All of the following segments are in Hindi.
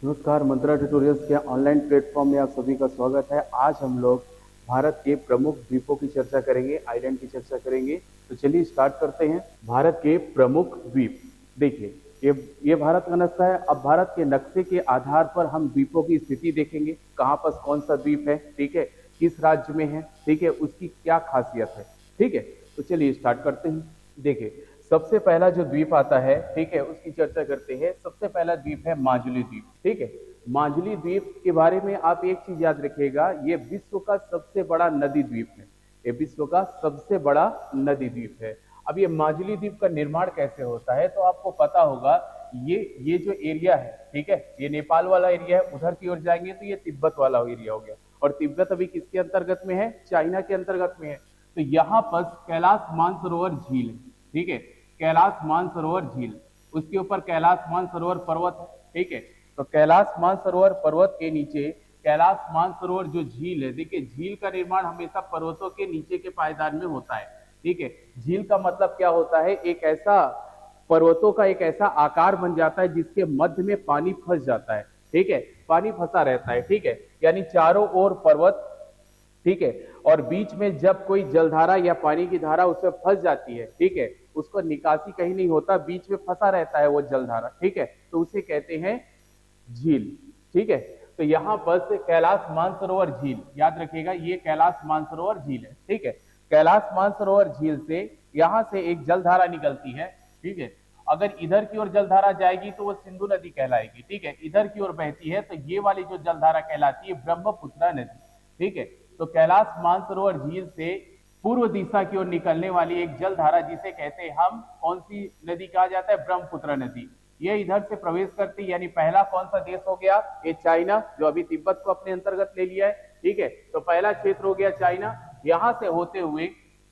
नमस्कार, मंत्रा ट्यूटोरियल्स के ऑनलाइन प्लेटफॉर्म में आप सभी का स्वागत है। आज हम लोग भारत के प्रमुख द्वीपों की चर्चा करेंगे, आइलैंड की चर्चा करेंगे। तो चलिए स्टार्ट करते हैं। भारत के प्रमुख द्वीप। देखिए, ये भारत का नक्शा है। अब भारत के नक्शे के आधार पर हम द्वीपों की स्थिति देखेंगे, कहाँ पर कौन सा द्वीप है, ठीक है, किस राज्य में है, ठीक है, उसकी क्या खासियत है, ठीक है। तो चलिए स्टार्ट करते हैं। देखिए, सबसे पहला जो द्वीप आता है, ठीक है, उसकी चर्चा करते हैं। सबसे पहला द्वीप है माजुली द्वीप, ठीक है। माजुली द्वीप के बारे में आप एक चीज याद रखिएगा, ये विश्व का सबसे बड़ा नदी द्वीप है। ये विश्व का सबसे बड़ा नदी द्वीप है। अब ये माजुली द्वीप का निर्माण कैसे होता है, तो आपको पता होगा, ये जो एरिया है, ठीक है, ये नेपाल वाला एरिया है। उधर की ओर जाएंगे तो ये तिब्बत वाला एरिया हो गया, और तिब्बत अभी किसके अंतर्गत में है? चाइना के अंतर्गत में है। तो यहाँ पर कैलाश मानसरोवर झील है, ठीक है, कैलाश मानसरोवर झील, उसके ऊपर कैलाश मानसरोवर पर्वत है, ठीक है। तो कैलाश मानसरोवर पर्वत के नीचे कैलाश मानसरोवर जो झील है, देखिए झील का निर्माण हमेशा पर्वतों के नीचे के पायदान में होता है, ठीक है। झील का मतलब क्या होता है? एक ऐसा पर्वतों का एक ऐसा आकार बन जाता है जिसके मध्य में पानी फंस जाता है, ठीक है, पानी फंसा रहता है, ठीक है, यानी चारों ओर पर्वत, ठीक है, और बीच में जब कोई जलधारा या पानी की धारा उसमें फंस जाती है, ठीक है, उसको निकासी कहीं नहीं होता, बीच में फंसा रहता है वो जलधारा, ठीक है, तो उसे कहते हैं झील, ठीक है। तो यहाँ पर से कैलाश मानसरोवर झील, याद रखिएगा, ये कैलाश मानसरोवर झील है, ठीक है। कैलाश मानसरोवर झील से यहाँ से एक जलधारा निकलती है, ठीक है। अगर इधर की ओर जलधारा जाएगी तो वो सिंधु नदी कहलाएगी, ठीक है। इधर की ओर बहती है तो ये वाली जो जलधारा कहलाती है ब्रह्मपुत्र नदी, ठीक है। तो कैलाश मानसरोवर झील से पूर्व दिशा की ओर निकलने वाली एक जलधारा, जिसे कहते हैं हम, कौन सी नदी कहा जाता है? ब्रह्मपुत्र नदी। ये इधर से प्रवेश करती, यानी पहला कौन सा देश हो गया? ये चाइना, जो अभी तिब्बत को अपने अंतर्गत ले लिया है, ठीक है। तो पहला क्षेत्र हो गया चाइना। यहां से होते हुए,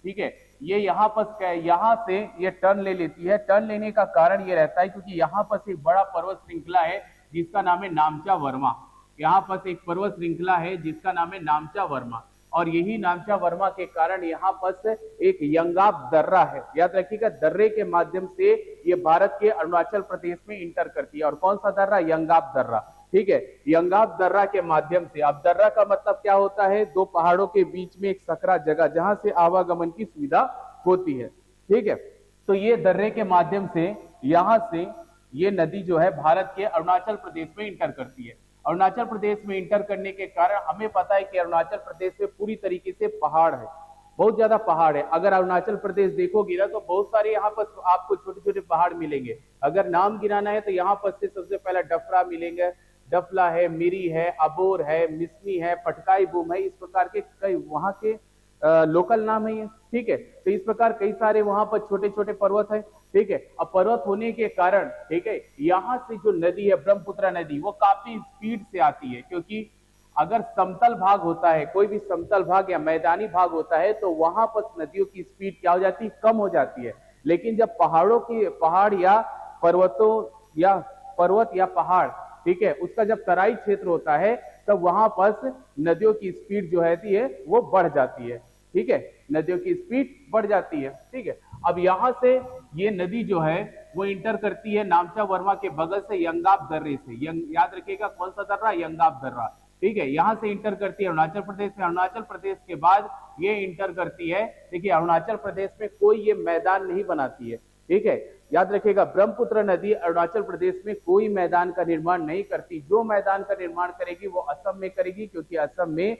ठीक है, ये यहाँ पर यहाँ से ये टर्न ले लेती है। टर्न लेने का कारण ये रहता है क्योंकि यहाँ पर एक बड़ा पर्वत श्रृंखला है जिसका नाम है नामचा वर्मा। यहाँ पर एक पर्वत श्रृंखला है जिसका नाम है नामचा वर्मा, और यही नामचा वर्मा के कारण यहाँ पर एक यंगाब दर्रा है। याद रखिएगा, दर्रे के माध्यम से ये भारत के अरुणाचल प्रदेश में इंटर करती है। और कौन सा दर्रा? यंगाब दर्रा, ठीक है, यंगाब दर्रा के माध्यम से। अब दर्रा का मतलब क्या होता है? दो पहाड़ों के बीच में एक सकरा जगह जहां से आवागमन की सुविधा होती है, ठीक है। तो ये दर्रे के माध्यम से यहां से ये नदी जो है भारत के अरुणाचल प्रदेश में इंटर करती है। अरुणाचल प्रदेश में इंटर करने के कारण हमें पता है कि अरुणाचल प्रदेश में पूरी तरीके से पहाड़ है, बहुत ज्यादा पहाड़ है। अगर अरुणाचल प्रदेश देखोगे ना तो बहुत सारे यहाँ पर आपको छोटे छोटे पहाड़ मिलेंगे। अगर नाम गिनाना है तो यहाँ पर से सबसे पहला डफरा मिलेंगे, डफला है, मिरी है, अबोर है, मिसमी है, पटकाई बूम है, इस प्रकार के कई वहां के लोकल नाम है ये, ठीक है। तो इस प्रकार कई सारे वहां पर छोटे छोटे पर्वत है, ठीक है। अब पर्वत होने के कारण, ठीक है, यहाँ से जो नदी है ब्रह्मपुत्र नदी, वो काफी स्पीड से आती है, क्योंकि अगर समतल भाग होता है, कोई भी समतल भाग या मैदानी भाग होता है, तो वहां पर नदियों की स्पीड क्या हो जाती है? कम हो जाती है। लेकिन जब पहाड़ या पर्वतों या पर्वत या पहाड़, ठीक है, उसका जब तराई क्षेत्र होता है, तब वहां पर नदियों की स्पीड जो है वो बढ़ जाती है, ठीक है, नदियों की स्पीड बढ़ जाती है, ठीक है। अब यहां से ये नदी जो है वो इंटर करती है नामचा वर्मा के बगल से यंगाब दर्रे से। याद रखिएगा कौन सा दर्रा? यंगाब दर्रा, ठीक है। यहां से इंटर करती है अरुणाचल प्रदेश में। अरुणाचल प्रदेश के बाद ये इंटर करती है, देखिए अरुणाचल प्रदेश में कोई ये मैदान नहीं बनाती है, ठीक है। याद रखिएगा, ब्रह्मपुत्र नदी अरुणाचल प्रदेश में कोई मैदान का निर्माण नहीं करती। जो मैदान का निर्माण करेगी वो असम में करेगी, क्योंकि असम में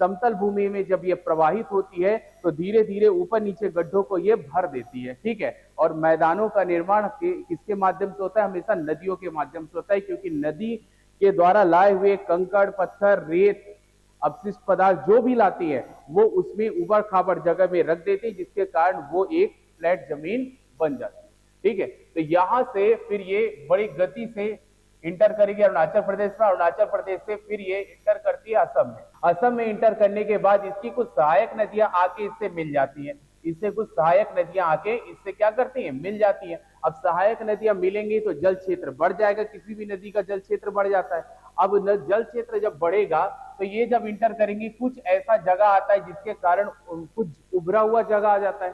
समतल भूमि में जब ये प्रवाहित होती है तो धीरे धीरे ऊपर नीचे गड्ढों को ये भर देती है, ठीक है। और मैदानों का निर्माण किसके माध्यम से होता है? हमेशा नदियों के माध्यम से होता है, क्योंकि नदी के द्वारा लाए हुए कंकड़, पत्थर, रेत, अपशिष्ट पदार्थ जो भी लाती है वो उसमें उबड़ खाबड़ जगह में रख देती है, जिसके कारण वो एक फ्लैट जमीन बन जाती है, ठीक है। तो यहां से फिर ये बड़ी गति से इंटर करेगी अरुणाचल प्रदेश में। अरुणाचल प्रदेश से फिर ये इंटर करती है असम में। असम में इंटर करने के बाद इसकी कुछ सहायक नदियां आके इससे मिल जाती हैं। इससे कुछ सहायक नदियां आके इससे क्या करती हैं? मिल जाती हैं। अब सहायक नदियां मिलेंगी तो जल क्षेत्र बढ़ जाएगा, किसी भी नदी का जल क्षेत्र बढ़ जाता है। अब जल क्षेत्र जब बढ़ेगा तो ये जब इंटर करेंगी, कुछ ऐसा जगह आता है जिसके कारण कुछ उभरा हुआ जगह आ जाता है,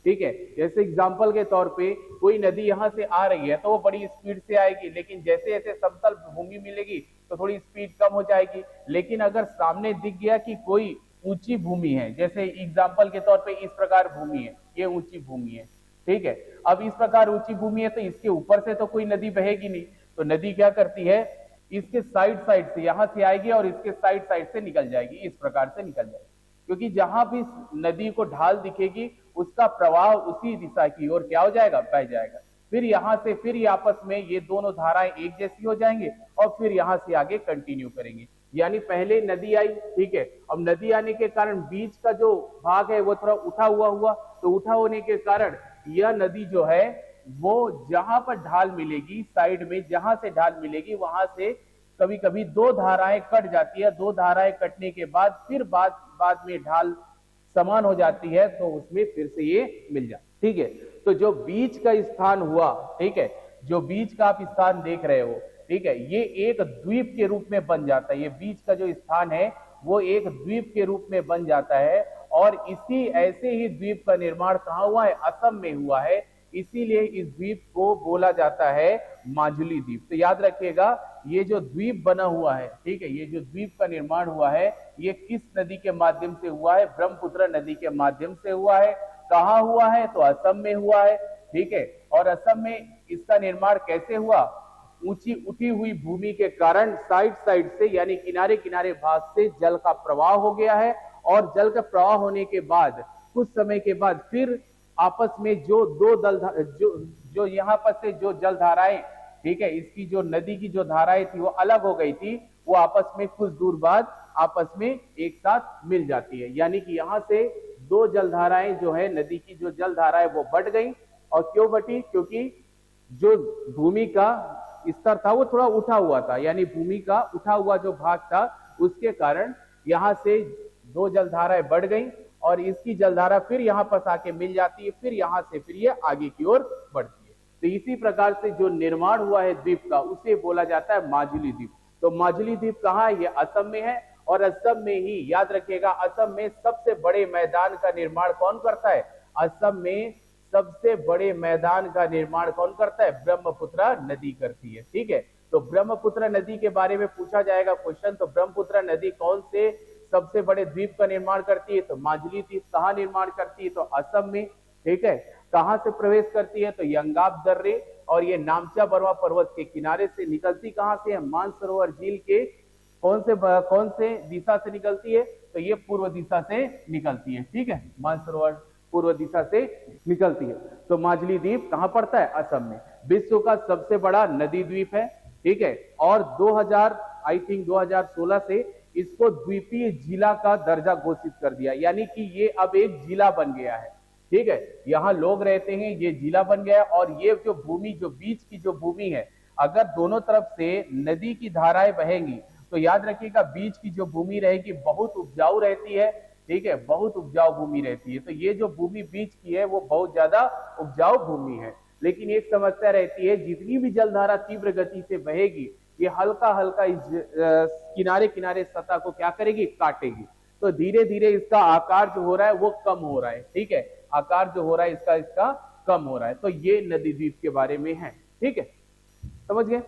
ठीक है। जैसे एग्जाम्पल के तौर पे कोई नदी यहाँ से आ रही है तो वो बड़ी स्पीड से आएगी, लेकिन जैसे जैसे समतल भूमि मिलेगी तो थोड़ी स्पीड कम हो जाएगी। लेकिन अगर सामने दिख गया कि कोई ऊंची भूमि है, जैसे एग्जाम्पल के तौर पे इस प्रकार भूमि है, ये ऊंची भूमि है, ठीक है। अब इस प्रकार ऊंची भूमि है तो इसके ऊपर से तो कोई नदी बहेगी नहीं, तो नदी क्या करती है, इसके साइड साइड से यहां से आएगी और इसके साइड साइड से निकल जाएगी, इस प्रकार से निकल जाएगी। क्योंकि जहां भी नदी को ढाल दिखेगी उसका प्रवाह उसी दिशा की ओर क्या हो जाएगा, बह जाएगा। फिर यहां से फिर ये आपस में ये दोनों धाराएं एक जैसी हो जाएंगे और फिर यहां से आगे कंटिन्यू करेंगे। यानी पहले नदी आई, ठीक है, अब नदी आने के कारण बीच का जो भाग है वो थोड़ा उठा हुआ हुआ, तो उठा होने के कारण यह नदी जो है वो जहां पर ढाल मिलेगी, साइड में जहां से ढाल मिलेगी वहां से कभी कभी दो धाराएं कट जाती है, दो धाराएं कटने के बाद फिर बाद में ढाल समान हो जाती है तो उसमें फिर से ये मिल जाता, ठीक है। तो जो बीच का स्थान हुआ, ठीक है, जो बीच का आप स्थान देख रहे हो, ठीक है, ये एक द्वीप के रूप में बन जाता है। ये बीच का जो स्थान है वो एक द्वीप के रूप में बन जाता है और इसी ऐसे ही द्वीप का निर्माण कहाँ हुआ है, असम में हुआ है। इसीलिए इस द्वीप को बोला जाता है माजुली द्वीप। तो याद रखिएगा ये जो द्वीप बना हुआ है, ठीक है, ये जो द्वीप का निर्माण हुआ है ये किस नदी के माध्यम से हुआ है, ब्रह्मपुत्र नदी के माध्यम से हुआ है। कहाँ हुआ है, तो असम में हुआ है, ठीक है। और असम में इसका निर्माण कैसे हुआ, ऊंची उठी हुई भूमि के कारण साइड साइड से यानी किनारे किनारे भाग से जल का प्रवाह हो गया है और जल का प्रवाह होने के बाद कुछ समय के बाद फिर आपस में जो दो जो यहाँ पर से जो जल धाराएं, ठीक है, इसकी जो नदी की जो धाराएं थी वो अलग हो गई थी, वो आपस में कुछ दूर बाद आपस में एक साथ मिल जाती है। यानी कि यहाँ से दो जलधाराएं जो है, नदी की जो जलधाराएं वो बढ़ गई। और क्यों बढ़ी, क्योंकि जो भूमि का स्तर था वो थोड़ा उठा हुआ था, यानी भूमि का उठा हुआ जो भाग था उसके कारण यहाँ से दो जलधाराएं बढ़ गई और इसकी जलधारा फिर यहाँ पर आके मिल जाती है, फिर यहाँ से फिर ये आगे की ओर बढ़ती है। तो इसी प्रकार से जो निर्माण हुआ है द्वीप का उसे बोला जाता है माजुली द्वीप। तो माजुली द्वीप कहाँ है, ये असम में है और असम में ही याद रखिएगा असम में सबसे बड़े मैदान का निर्माण कौन करता है, असम में सबसे बड़े मैदान का निर्माण कौन करता है, ब्रह्मपुत्र नदी करती है, ठीक है। तो ब्रह्मपुत्र नदी के बारे में पूछा जाएगा क्वेश्चन, तो ब्रह्मपुत्र नदी कौन से सबसे बड़े द्वीप का निर्माण करती है, तो माजुली द्वीप। कहाँ निर्माण करती है, तो असम में, ठीक है। कहां से प्रवेश करती है, तो यंगाब दर्रे और ये नामचा बरवा पर्वत के किनारे से निकलती कहां से है, मानसरोवर झील के कौन से दिशा से निकलती है, तो ये पूर्व दिशा से निकलती है, ठीक है, मानसरोवर पूर्व दिशा से निकलती है। तो माजुली द्वीप कहां पड़ता है, असम में। विश्व का सबसे बड़ा नदी द्वीप है, ठीक है। और 2016 से इसको द्वीपीय जिला का दर्जा घोषित कर दिया, यानी कि ये अब एक जिला बन गया है, ठीक है। यहाँ लोग रहते हैं, ये जिला बन गया है। और ये जो भूमि, जो बीच की जो भूमि है, अगर दोनों तरफ से नदी की धाराएं बहेंगी तो याद रखिएगा बीच की जो भूमि रहेगी बहुत उपजाऊ रहती है, ठीक है, बहुत उपजाऊ भूमि रहती है। तो ये जो भूमि बीच की है वो बहुत ज्यादा उपजाऊ भूमि है। लेकिन एक समस्या रहती है, जितनी भी जलधारा तीव्र गति से बहेगी ये हल्का हल्का इस किनारे किनारे सतह को क्या करेगी, काटेगी। तो धीरे धीरे इसका आकार जो हो रहा है वो कम हो रहा है, ठीक है, आकार जो हो रहा है इसका कम हो रहा है। तो ये नदी द्वीप के बारे में है, ठीक है, समझ गए।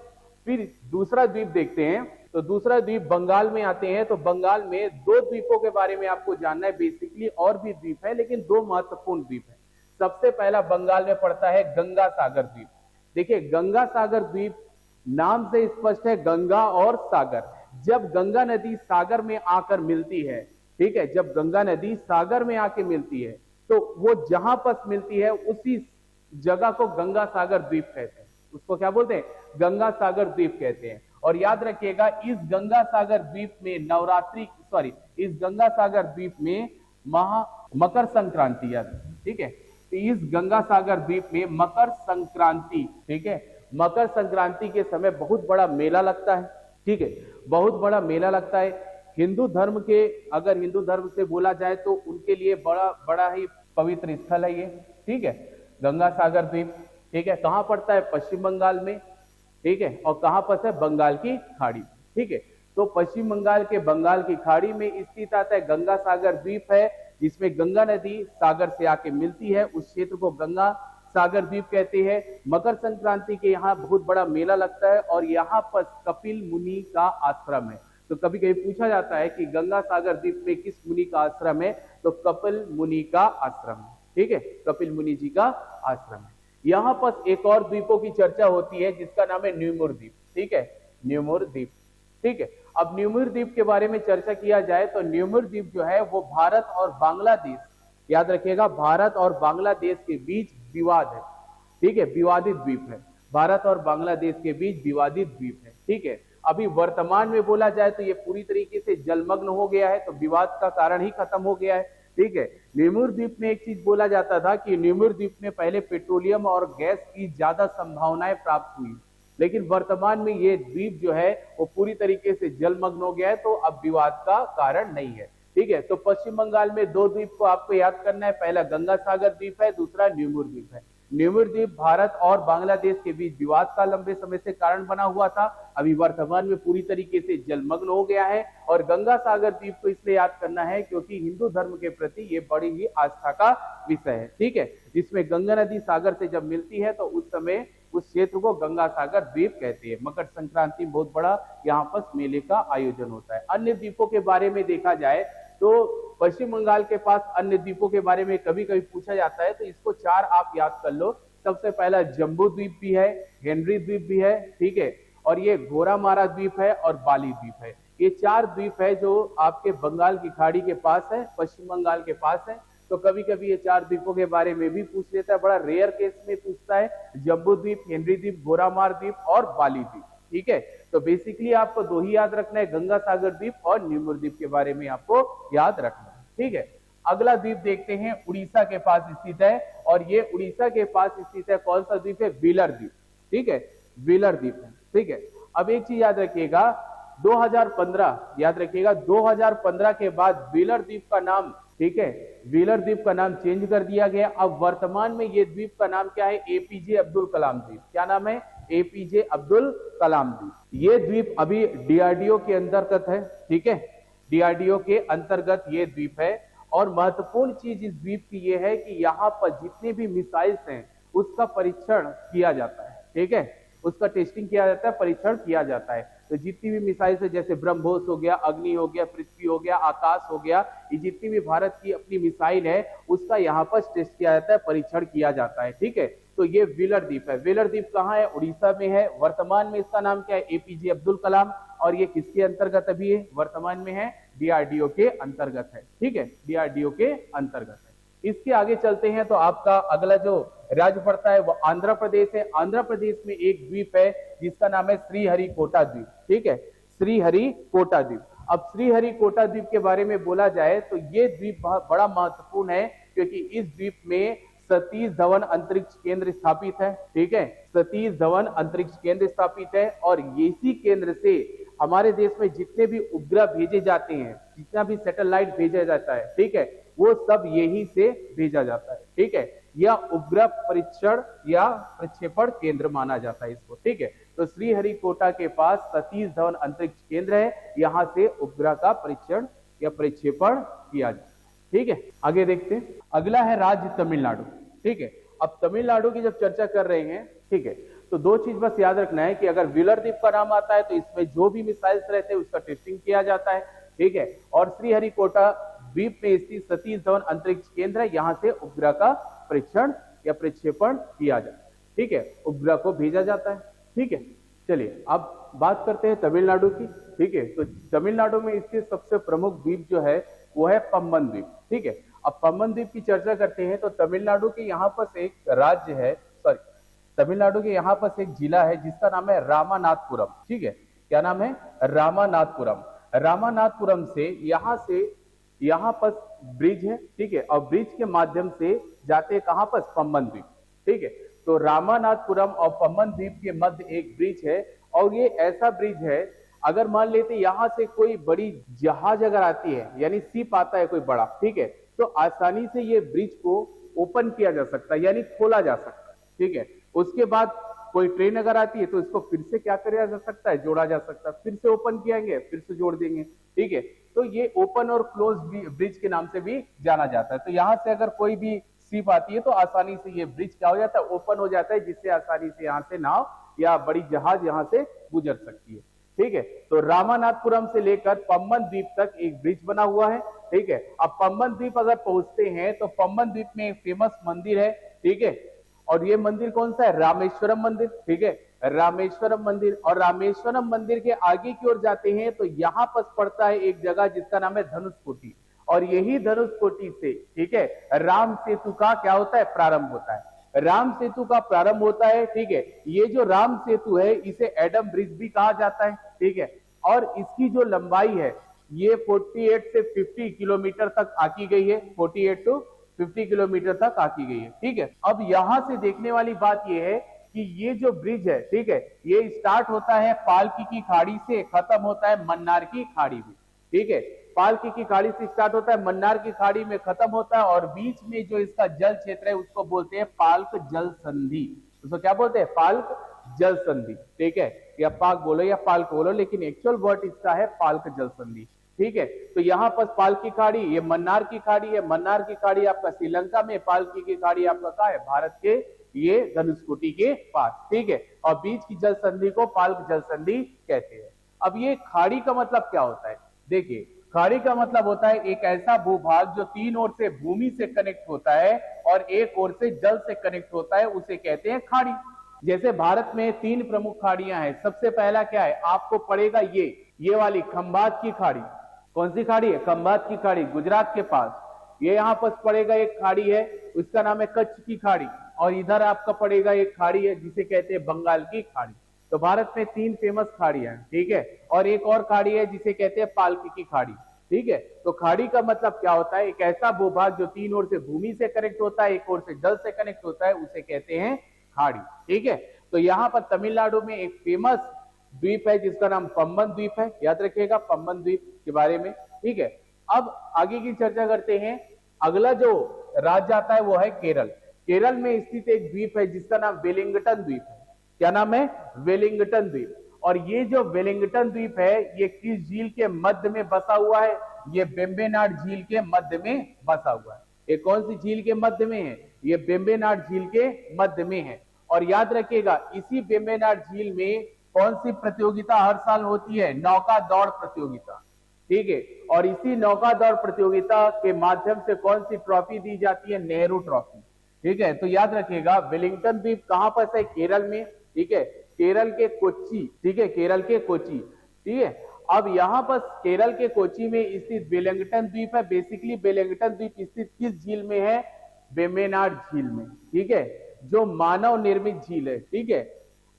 फिर दूसरा द्वीप देखते हैं, तो दूसरा द्वीप बंगाल में आते हैं। तो बंगाल में दो द्वीपों के बारे में आपको जानना है बेसिकली, और भी द्वीप है लेकिन दो महत्वपूर्ण द्वीप है। सबसे पहला बंगाल में पड़ता है गंगा सागर द्वीप। देखिए गंगा सागर द्वीप नाम से स्पष्ट है, गंगा और सागर। जब गंगा नदी सागर में आकर मिलती है, ठीक है, जब गंगा नदी सागर में आके मिलती है तो वो जहां पर मिलती है उसी जगह को गंगा सागर द्वीप कहते हैं। उसको क्या बोलते हैं, गंगा सागर द्वीप कहते हैं। और याद रखिएगा इस गंगा सागर द्वीप में इस गंगा सागर द्वीप में मकर संक्रांति, ठीक है, तो इस गंगा सागर द्वीप में मकर संक्रांति, ठीक है, मकर संक्रांति के समय बहुत बड़ा मेला लगता है, ठीक है, बहुत बड़ा मेला लगता है। हिंदू धर्म के, अगर हिंदू धर्म से बोला जाए तो उनके लिए बड़ा बड़ा ही पवित्र स्थल है ये, ठीक है, गंगा सागर द्वीप, ठीक है। कहां पड़ता है, पश्चिम बंगाल में, ठीक है, और कहां पर है, बंगाल की खाड़ी, ठीक है। तो पश्चिम बंगाल के बंगाल की खाड़ी में स्थित आता है, गंगा सागर द्वीप है। जिसमें गंगा नदी सागर से आके मिलती है, उस क्षेत्र को गंगा सागर द्वीप कहते हैं। मकर संक्रांति के यहाँ बहुत बड़ा मेला लगता है और यहाँ पर कपिल मुनि का आश्रम है। तो कभी कभी पूछा जाता है कि गंगा सागर द्वीप में किस मुनि का आश्रम है, तो कपिल मुनि का आश्रम है। ठीक है, कपिल मुनि जी का आश्रम है। यहाँ पर एक और द्वीपों की चर्चा होती है जिसका नाम है न्यूमुर द्वीप। ठीक है, न्यूमुर द्वीप। ठीक है, अब न्यूमुर द्वीप के बारे में चर्चा किया जाए तो न्यूमुर द्वीप जो है वो भारत और बांग्लादेश, याद रखिएगा, भारत और बांग्लादेश के बीच विवाद है। ठीक है, विवादित द्वीप है, भारत और बांग्लादेश के बीच विवादित द्वीप है। ठीक है, अभी वर्तमान में बोला जाए तो ये पूरी तरीके से जलमग्न हो गया है, तो विवाद का कारण ही खत्म हो गया है। ठीक है, न्यूमुर द्वीप में एक चीज बोला जाता था कि न्यूमुर द्वीप में पहले पेट्रोलियम और गैस की ज्यादा संभावनाएं प्राप्त हुई, लेकिन वर्तमान में ये द्वीप जो है वो पूरी तरीके से जलमग्न हो गया है, तो अब विवाद का कारण नहीं है। ठीक है, तो पश्चिम बंगाल में दो द्वीप को आपको याद करना है, पहला गंगा सागर द्वीप है, दूसरा न्यूमुर द्वीप है। न्यूमुर द्वीप भारत और बांग्लादेश के बीच विवाद का लंबे समय से कारण बना हुआ था, अभी वर्तमान में पूरी तरीके से जलमग्न हो गया है। और गंगा सागर द्वीप को इसलिए याद करना है क्योंकि हिंदू धर्म के प्रति ये बड़ी ही आस्था का विषय है। ठीक है, जिसमें गंगा नदी सागर से जब मिलती है तो उस समय उस क्षेत्र को गंगा सागर द्वीप कहते हैं। मकर संक्रांति बहुत बड़ा यहाँ पर मेले का आयोजन होता है। अन्य द्वीपों के बारे में देखा जाए तो पश्चिम बंगाल के पास अन्य द्वीपों के बारे में कभी कभी पूछा जाता है, तो इसको चार आप याद कर लो। सबसे पहला जम्बू द्वीप भी है, हेनरी द्वीप भी है, ठीक है, और ये घोरामारा द्वीप है और बाली द्वीप है। ये चार द्वीप है जो आपके बंगाल की खाड़ी के पास है, पश्चिम बंगाल के पास है। तो कभी कभी ये चार द्वीपों के बारे में भी पूछ लेता है, बड़ा रेयर केस में पूछता है, जम्बू द्वीप, हेनरी द्वीप, घोरामार द्वीप और बाली द्वीप। ठीक है, तो बेसिकली आपको दो ही याद रखना है, गंगा सागर द्वीप और न्यूमुर द्वीप के बारे में आपको याद रखना है। ठीक है, अगला द्वीप देखते हैं, उड़ीसा के पास स्थित है, और ये उड़ीसा के पास स्थित है, कौन सा द्वीप है, व्हीलर द्वीप। ठीक है, व्हीलर द्वीप है। ठीक है, अब एक चीज याद रखिएगा, 2015 याद रखिएगा, 2015 के बाद व्हीलर द्वीप का नाम, ठीक है, व्हीलर द्वीप का नाम चेंज कर दिया गया। अब वर्तमान में ये द्वीप का नाम क्या है, एपीजे अब्दुल कलाम द्वीप। क्या नाम है, एपीजे अब्दुल कलाम द्वीप। ये द्वीप अभी डीआरडीओ के अंतर्गत है। ठीक है, डीआरडीओ के अंतर्गत ये द्वीप है, और महत्वपूर्ण चीज इस द्वीप की ये है कि यहाँ पर जितने भी मिसाइल्स हैं उसका परीक्षण किया जाता है। ठीक है, उसका टेस्टिंग किया जाता है, परीक्षण किया जाता है। तो जितनी भी मिसाइल्स है, जैसे ब्रह्मोस हो गया, अग्नि हो गया, पृथ्वी हो गया, आकाश हो गया, ये जितनी भी भारत की अपनी मिसाइल है उसका यहाँ पर टेस्ट किया जाता है, परीक्षण किया जाता है। ठीक है, तो ये व्हीलर द्वीप है। व्हीलर द्वीप कहाँ है, उड़ीसा में है। वर्तमान में इसका नाम क्या है, एपीजे अब्दुल कलाम, और ये किसके अंतर्गत अभी है, वर्तमान में है, डीआरडीओ के अंतर्गत है। ठीक है, डीआरडीओ के अंतर्गत है। इसके आगे चलते हैं तो आपका अगला जो राज्य पड़ता है वो आंध्र प्रदेश है। आंध्र प्रदेश में एक द्वीप है जिसका नाम है श्रीहरिकोटा द्वीप। ठीक है, श्रीहरिकोटा द्वीप। अब श्रीहरिकोटा द्वीप के बारे में बोला जाए तो ये द्वीप बड़ा महत्वपूर्ण है, क्योंकि इस द्वीप में सतीश धवन अंतरिक्ष केंद्र स्थापित है। ठीक है, सतीश धवन अंतरिक्ष केंद्र स्थापित है, और इसी केंद्र से हमारे देश में जितने भी उपग्रह भेजे जाते हैं, जितना भी सैटेलाइट भेजा जाता है, ठीक है, वो सब यही से भेजा जाता है। ठीक है, यह उपग्रह परीक्षण या प्रक्षेपण केंद्र माना जाता है इसको। ठीक है, तो श्रीहरिकोटा के पास सतीश धवन अंतरिक्ष केंद्र है, यहां से उपग्रह का परीक्षण या प्रक्षेपण किया जाता है। ठीक है, आगे देखते हैं। अगला है राज्य तमिलनाडु। ठीक है, अब तमिलनाडु की जब चर्चा कर रहे हैं, ठीक है, तो दो चीज बस याद रखना है कि अगर व्हीलर द्वीप का नाम आता है तो इसमें जो भी मिसाइल्स रहते हैं उसका टेस्टिंग किया जाता है। ठीक है, और श्रीहरिकोटा द्वीप में स्थित सतीश धवन अंतरिक्ष केंद्र है, यहां से उपग्रह का परीक्षण या प्रक्षेपण किया जाता है। ठीक है, उपग्रह को भेजा जाता है। ठीक है, चलिए अब बात करते हैं तमिलनाडु की। ठीक है, तो तमिलनाडु में स्थित सबसे प्रमुख द्वीप जो है वो है पम्बन द्वीप। ठीक है, अब पम्बन द्वीप की चर्चा करते हैं तो तमिलनाडु के यहाँ पर एक राज्य है, सॉरी, तमिलनाडु के यहाँ पर एक जिला है जिसका नाम है रामानाथपुरम। ठीक है, क्या नाम है, रामानाथपुरम। रामानाथपुरम से यहाँ पर ब्रिज है। ठीक है, और ब्रिज के माध्यम से जाते हैं कहां पर, पम्बन द्वीप। ठीक है, तो रामानाथपुरम और पम्बन द्वीप के मध्य एक ब्रिज है, और ये ऐसा ब्रिज है, अगर मान लेते यहां से कोई बड़ी जहाज अगर आती है, यानी शिप आता है कोई बड़ा, ठीक है, तो आसानी से ये ब्रिज को ओपन किया जा सकता है, यानी खोला जा सकता है। ठीक है, उसके बाद कोई ट्रेन अगर आती है तो इसको फिर से क्या किया जा सकता है, जोड़ा जा सकता है, फिर से ओपन किएंगे, फिर से जोड़ देंगे। ठीक है, तो ये ओपन और क्लोज ब्रिज के नाम से भी जाना जाता है। तो यहां से अगर कोई भी शिप आती है तो आसानी से ये ब्रिज क्या हो जाता है, ओपन हो जाता है, जिससे आसानी से यहाँ से नाव या बड़ी जहाज यहाँ से गुजर सकती है। ठीक है, तो रामानाथपुरम से लेकर पम्बन द्वीप तक एक ब्रिज बना हुआ है। ठीक है, अब पम्बन द्वीप अगर पहुंचते हैं तो पम्बन द्वीप में एक फेमस मंदिर है। ठीक है, और ये मंदिर कौन सा है, रामेश्वरम मंदिर। ठीक है, रामेश्वरम मंदिर, और रामेश्वरम मंदिर के आगे की ओर जाते हैं तो यहां पर पड़ता है एक जगह जिसका नाम है धनुषकोटी, और यही धनुषकोटी से, ठीक है, राम सेतु का क्या होता है, प्रारंभ होता है। राम सेतु का प्रारंभ होता है। ठीक है, ये जो राम सेतु है इसे एडम ब्रिज भी कहा जाता है। ठीक है, और इसकी जो लंबाई है ये 48 से 50 किलोमीटर तक आकी गई है, 48 टू 50 किलोमीटर तक आकी गई है। ठीक है, अब यहां से देखने वाली बात यह है कि ये जो ब्रिज है, ठीक है, ये स्टार्ट होता है पालकी की खाड़ी से, खत्म होता है मन्नार की खाड़ी में। ठीक है, पालकी की खाड़ी से स्टार्ट होता है, मन्नार की खाड़ी में खत्म होता है, और बीच में जो इसका जल क्षेत्र है उसको बोलते हैं पाल्क जल संधि। उसको क्या बोलते हैं, पाल्क जल संधि। ठीक है, या पाक बोलो या पाल्क बोलो, लेकिन एक्चुअल वर्ड इसका है पाल्क जल संधि। ठीक है, तो यहाँ पर पाल्क की खाड़ी, ये मन्नार की खाड़ी है, मन्नार की खाड़ी आपका श्रीलंका में, पाल्की की खाड़ी आपका कहा है, भारत के ये धनुषकोटी के पास। ठीक है, और बीच की जल संधि को पाल्क जल संधि कहते हैं। अब ये खाड़ी का मतलब क्या होता है, देखिए, खाड़ी का मतलब होता है एक ऐसा भूभाग जो तीन ओर से भूमि से कनेक्ट होता है और एक ओर से जल से कनेक्ट होता है, उसे कहते हैं खाड़ी। जैसे भारत में तीन प्रमुख खाड़ियां हैं। सबसे पहला क्या है, आपको पड़ेगा ये वाली खंभात की खाड़ी। कौन सी खाड़ी है, खंभात की खाड़ी, गुजरात के पास। ये यहां पर पड़ेगा एक खाड़ी है, उसका नाम है कच्छ की खाड़ी, और इधर आपका पड़ेगा एक खाड़ी है जिसे कहते हैं बंगाल की खाड़ी। तो भारत में तीन फेमस खाड़ियां हैं। ठीक है, और एक और खाड़ी है जिसे कहते हैं पालकी की खाड़ी। ठीक है, तो खाड़ी का मतलब क्या होता है, एक ऐसा भूभाग जो तीन ओर से भूमि से कनेक्ट होता है, एक ओर से जल से कनेक्ट होता है, उसे कहते हैं खाड़ी। ठीक है, तो यहां पर तमिलनाडु में एक फेमस द्वीप है जिसका नाम पम्बन द्वीप है, याद रखिएगा पम्बन द्वीप के बारे में। ठीक है, अब आगे की चर्चा करते हैं। अगला जो राज्य आता है वो है केरल। केरल में स्थित एक द्वीप है जिसका नाम वेलिंगटन द्वीप है। क्या नाम है, वेलिंगटन द्वीप। और ये जो वेलिंगटन द्वीप है ये किस झील के मध्य में बसा हुआ है, ये बेम्बेनाड झील के मध्य में बसा हुआ है। ये कौन सी झील के मध्य में है, ये बेम्बेनाड झील के मध्य में है। और याद रखिएगा इसी बेम्बेनाड झील में कौन सी प्रतियोगिता हर साल होती है, नौका दौड़ प्रतियोगिता। ठीक है, और इसी नौका दौड़ प्रतियोगिता के माध्यम से कौन सी ट्रॉफी दी जाती है, नेहरू ट्रॉफी। ठीक है, तो याद रखिएगा वेलिंगटन द्वीप कहां पर है, केरल में। ठीक है, केरल के कोच्चि। ठीक है, केरल के कोच्चि। ठीक है, अब यहां पर केरल के कोच्चि में स्थित वेलिंगटन द्वीप है। बेसिकली वेलिंगटन द्वीप स्थित किस झील में है, बेम्बेनाड झील में। ठीक है, जो मानव निर्मित झील है। ठीक है,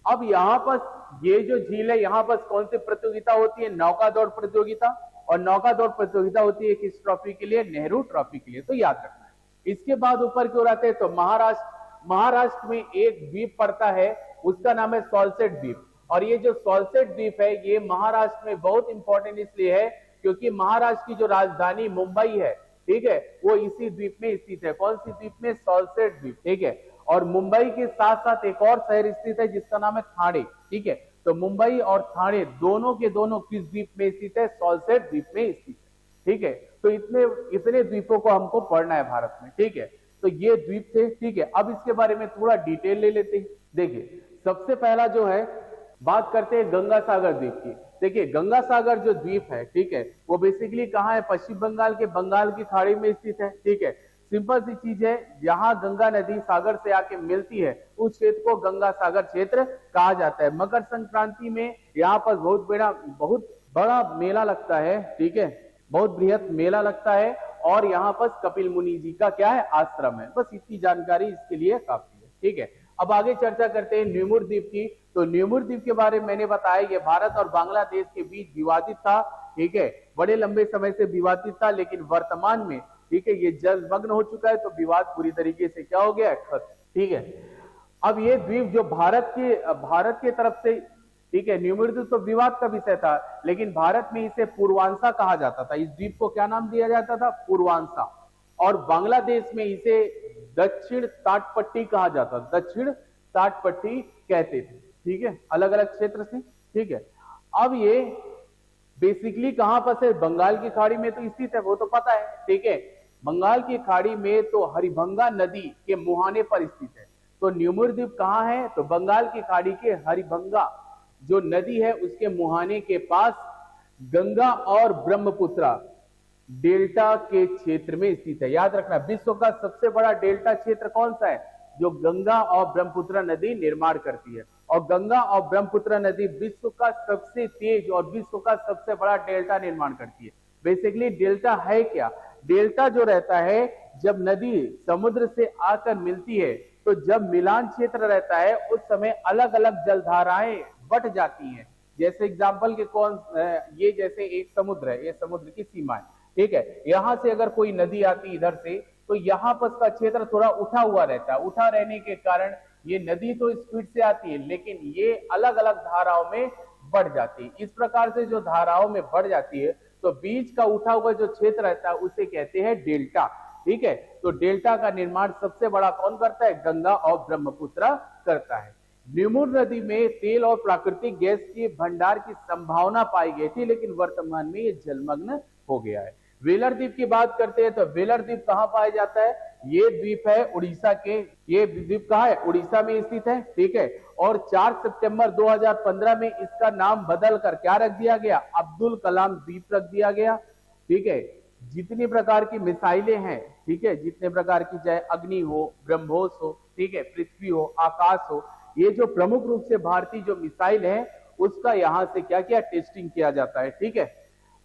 अब यहां पर ये जो झील है यहां पर कौन सी प्रतियोगिता होती है, नौका दौड़ प्रतियोगिता। और नौका दौड़ प्रतियोगिता होती है किस ट्रॉफी के लिए, नेहरू ट्रॉफी के लिए। तो याद रखना है। इसके बाद ऊपर की ओर आते हैं तो महाराष्ट्र में एक द्वीप पड़ता है, उसका नाम है सॉल्सेट द्वीप। और ये जो सॉल्सेट द्वीप है ये महाराष्ट्र में बहुत इंपॉर्टेंट इसलिए है क्योंकि महाराष्ट्र की जो राजधानी मुंबई है, ठीक है, वो इसी द्वीप में स्थित है। कौन सी द्वीप में, सॉल्सेट द्वीप। ठीक है, और मुंबई के साथ साथ एक और शहर स्थित है जिसका नाम है ठाणे। ठीक है, तो मुंबई और ठाणे दोनों के दोनों किस द्वीप में स्थित है, सॉल्सेट द्वीप में स्थित है। ठीक है, तो इतने द्वीपों को हमको पढ़ना है भारत में। ठीक है, तो ये द्वीप थे। ठीक है, अब इसके बारे में थोड़ा डिटेल ले लेते हैं। देखिए, सबसे पहला जो है बात करते हैं गंगा सागर द्वीप की। देखिए, गंगा सागर जो द्वीप है, ठीक है, वो बेसिकली कहां है, पश्चिम बंगाल के बंगाल की खाड़ी में स्थित है। ठीक है, सिंपल सी चीज है, जहां गंगा नदी सागर से आके मिलती है उस क्षेत्र को गंगा सागर क्षेत्र कहा जाता है। मकर संक्रांति में यहाँ पर बहुत बड़ा मेला लगता है। ठीक है, बहुत बृहत मेला लगता है, और यहाँ पर कपिल मुनि जी का क्या है, आश्रम है। बस इतनी जानकारी इसके लिए काफी है। ठीक है, अब आगे चर्चा करते हैं न्यूमुर द्वीप की। तो न्यूमुर द्वीप के बारे में मैंने बताया, ये भारत और बांग्लादेश के बीच विवादित था। ठीक है, बड़े लंबे समय से विवादित था, लेकिन वर्तमान में, ठीक है, ये जलमग्न हो चुका है, तो विवाद पूरी तरीके से क्या हो गया है, खत्म। ठीक है, अब ये द्वीप जो भारत के तरफ से, ठीक है, न्यूमुर द्वीप तो विवाद का विषय था, लेकिन भारत में इसे पूर्वांशा कहा जाता था। इस द्वीप को क्या नाम दिया जाता था, पूर्वांशा। और बांग्लादेश में इसे दक्षिण ताटपट्टी कहा जाता, दक्षिण टाट पट्टी कहते थे। ठीक है, अलग अलग क्षेत्र से। ठीक है, अब ये बेसिकली कहां पर है? बंगाल की खाड़ी में तो स्थित है, वो तो पता है। ठीक है, बंगाल की खाड़ी में तो हरिभंगा नदी के मुहाने पर स्थित है। तो न्यूमुर द्वीप कहां है? तो बंगाल की खाड़ी के हरिभंगा जो नदी है उसके मुहाने के पास गंगा और ब्रह्मपुत्रा डेल्टा के क्षेत्र में स्थित है। याद रखना, विश्व का सबसे बड़ा डेल्टा क्षेत्र कौन सा है? जो गंगा और ब्रह्मपुत्र नदी निर्माण करती है। और गंगा और ब्रह्मपुत्र नदी विश्व का सबसे तेज और विश्व का सबसे बड़ा डेल्टा निर्माण करती है। बेसिकली डेल्टा है क्या? डेल्टा जो रहता है, जब नदी समुद्र से आकर मिलती है तो जब मिलान क्षेत्र रहता है उस समय अलग अलग जलधाराएं बट जाती हैं। जैसे एग्जाम्पल के कौन, ये जैसे एक समुद्र है, ये समुद्र की सीमा है। ठीक है, यहां से अगर कोई नदी आती इधर से तो यहां पर का क्षेत्र थोड़ा उठा हुआ रहता है। उठा रहने के कारण ये नदी तो स्पीड से आती है लेकिन ये अलग अलग धाराओं में बढ़ जाती है। इस प्रकार से जो धाराओं में बढ़ जाती है तो बीच का उठा हुआ जो क्षेत्र रहता है उसे कहते हैं डेल्टा। ठीक है, तो डेल्टा का निर्माण सबसे बड़ा कौन करता है? गंगा और ब्रह्मपुत्र करता है। न्यूमुर नदी में तेल और प्राकृतिक गैस के भंडार की संभावना पाई गई थी लेकिन वर्तमान में ये जलमग्न हो गया है। वेलर द्वीप की बात करते हैं तो वेलर द्वीप कहां पाया जाता है? ये द्वीप है उड़ीसा के, ये द्वीप कहां है? उड़ीसा में स्थित है। ठीक है, और 4 सितंबर 2015 में इसका नाम बदल कर क्या रख दिया गया? अब्दुल कलाम द्वीप रख दिया गया। ठीक है, जितनी प्रकार की मिसाइलें हैं, ठीक है, जितने प्रकार की, चाहे अग्नि हो, ब्रह्मोस हो, ठीक है, पृथ्वी हो, आकाश हो, ये जो प्रमुख रूप से भारतीय जो मिसाइल है उसका यहां से क्या किया? टेस्टिंग किया जाता है। ठीक है,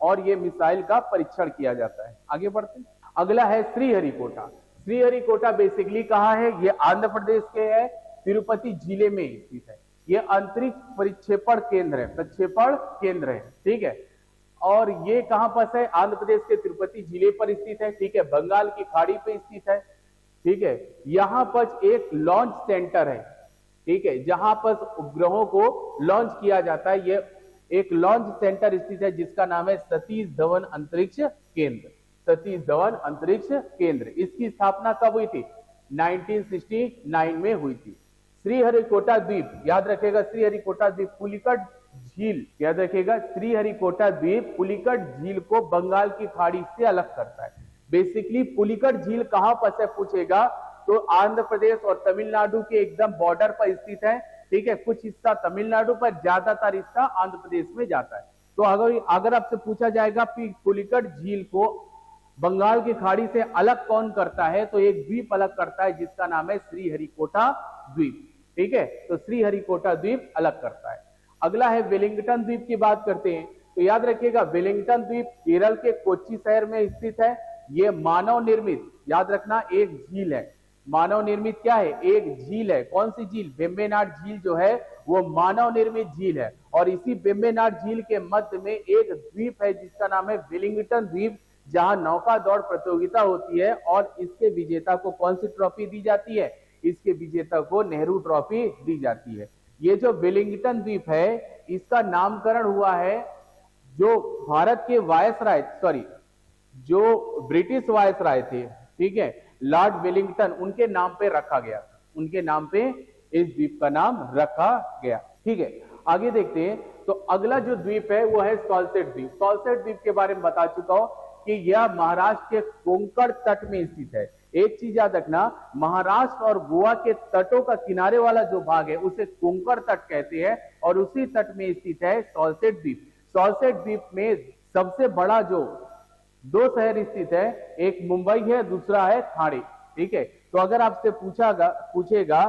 और ये मिसाइल का परीक्षण किया जाता है। आगे बढ़ते हैं, अगला है श्रीहरिकोटा। श्रीहरिकोटा बेसिकली कहां है? ये आंध्र प्रदेश के है, तिरुपति जिले में स्थित है। ये अंतरिक्ष प्रक्षेपण केंद्र है, प्रक्षेपण केंद्र है। ठीक है, और ये कहां पर है? आंध्र प्रदेश के तिरुपति जिले पर स्थित है। ठीक है, बंगाल की खाड़ी पे स्थित है। ठीक है, यहां पर एक लॉन्च सेंटर है। ठीक है, जहां पर उपग्रहों को लॉन्च किया जाता है, ये एक लॉन्च सेंटर स्थित है जिसका नाम है सतीश धवन अंतरिक्ष केंद्र। सतीश धवन अंतरिक्ष केंद्र, इसकी स्थापना कब हुई थी? 1969 में हुई थी। श्रीहरिकोटा द्वीप, याद रखेगा, श्रीहरिकोटा द्वीप पुलिकट झील, याद रखेगा, श्रीहरिकोटा द्वीप पुलिकट झील को बंगाल की खाड़ी से अलग करता है। बेसिकली पुलिकट झील कहां पर से पूछेगा तो आंध्र प्रदेश और तमिलनाडु के एकदम बॉर्डर पर स्थित है। ठीक है, कुछ हिस्सा तमिलनाडु पर, ज्यादातर हिस्सा आंध्र प्रदेश में जाता है। तो अगर आपसे पूछा जाएगा कि पुलिकट झील को बंगाल की खाड़ी से अलग कौन करता है तो एक द्वीप अलग करता है जिसका नाम है श्रीहरिकोटा द्वीप। ठीक है, तो श्रीहरिकोटा द्वीप अलग करता है। अगला है वेलिंगटन द्वीप की बात करते हैं तो याद रखिएगा, वेलिंगटन द्वीप केरल के कोच्चि शहर में स्थित है। यह मानव निर्मित, याद रखना, एक झील है। मानव निर्मित क्या है? एक झील है। कौन सी झील? वेम्बनाड झील जो है वो मानव निर्मित झील है। और इसी वेम्बनाड झील के मध्य में एक द्वीप है जिसका नाम है वेलिंगटन द्वीप, जहां नौका दौड़ प्रतियोगिता होती है और इसके विजेता को कौन सी ट्रॉफी दी जाती है? इसके विजेता को नेहरू ट्रॉफी दी जाती है। ये जो वेलिंगटन द्वीप है इसका नामकरण हुआ है जो भारत के वायसराय, सॉरी, जो ब्रिटिश वायसराय थे, ठीक है, लॉर्ड वेलिंगटन, उनके नाम पे रखा गया। उनके नाम पे इस द्वीप का नाम रखा गया। ठीक है, आगे देखते हैं। तो अगला जो द्वीप है वो है सॉल्सेट द्वीप। सॉल्सेट द्वीप के बारे में बता चुका हूं कि यह महाराष्ट्र के कोंकण तट में स्थित है। एक चीज याद रखना, महाराष्ट्र और गोवा के तटों का किनारे वाला जो भाग है उसे कोंकण तट कहते हैं और उसी तट में स्थित है सॉल्सेट द्वीप। सॉल्सेट द्वीप में सबसे बड़ा जो 2 शहर स्थित है, एक मुंबई है, दूसरा है ठाणे। ठीक है, तो अगर आपसे पूछेगा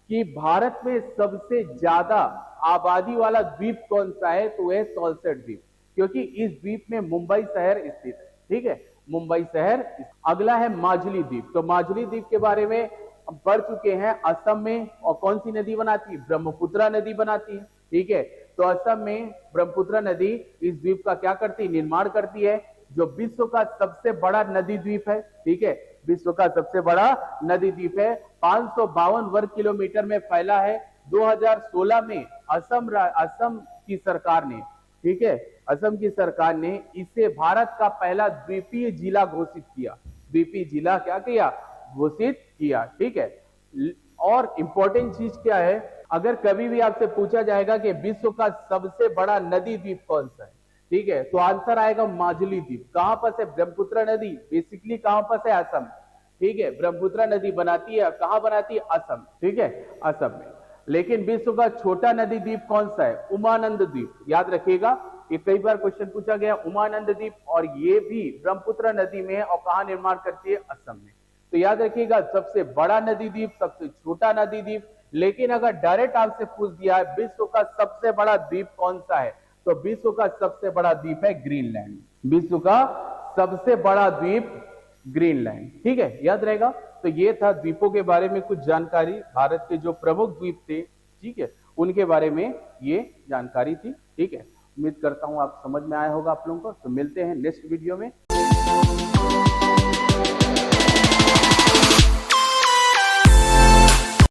कि भारत में सबसे ज्यादा आबादी वाला द्वीप कौन सा है तो वह सॉल्सेट द्वीप, क्योंकि इस द्वीप में मुंबई शहर स्थित है। ठीक है, मुंबई शहर। अगला है माजुली द्वीप। तो माजुली द्वीप के बारे में हम पढ़ चुके हैं। असम में और कौन सी नदी बनाती है? ब्रह्मपुत्र नदी बनाती है। ठीक है, तो असम में ब्रह्मपुत्र नदी इस द्वीप का क्या करती है? निर्माण करती है, जो विश्व का सबसे बड़ा नदी द्वीप है। ठीक है, विश्व का सबसे बड़ा नदी द्वीप है। 552 वर्ग किलोमीटर में फैला है। 2016 में असम की सरकार ने, ठीक है, असम की सरकार ने इसे भारत का पहला द्वीपीय जिला घोषित किया। द्वीपीय जिला क्या किया? घोषित किया। ठीक है, और इंपॉर्टेंट चीज क्या है, अगर कभी भी आपसे पूछा जाएगा कि विश्व का सबसे बड़ा नदी द्वीप कौन सा है, ठीक है, तो आंसर आएगा माजुली द्वीप। कहां पर है? ब्रह्मपुत्र नदी बेसिकली कहां पर है? असम। ठीक है, ब्रह्मपुत्र नदी बनाती है, कहां बनाती है? असम। ठीक है, असम में। लेकिन विश्व का छोटा नदी द्वीप कौन सा है? उमानंद द्वीप। याद रखिएगा, ये कई बार क्वेश्चन पूछा गया, उमानंद द्वीप, और ये भी ब्रह्मपुत्र नदी में है और कहां निर्माण करती है? असम में। तो याद रखिएगा, सबसे बड़ा नदी द्वीप, सबसे छोटा नदी द्वीप। लेकिन अगर डायरेक्ट आपसे पूछ दिया है विश्व का सबसे बड़ा द्वीप कौन सा है, तो विश्व का सबसे बड़ा द्वीप है ग्रीनलैंड। विश्व का सबसे बड़ा द्वीप ग्रीनलैंड। ठीक है, याद रहेगा। तो ये था द्वीपों के बारे में कुछ जानकारी, भारत के जो प्रमुख द्वीप थे, ठीक है, उनके बारे में ये जानकारी थी। ठीक है, उम्मीद करता हूं आप समझ में आया होगा आप लोगों को। तो मिलते हैं नेक्स्ट वीडियो में।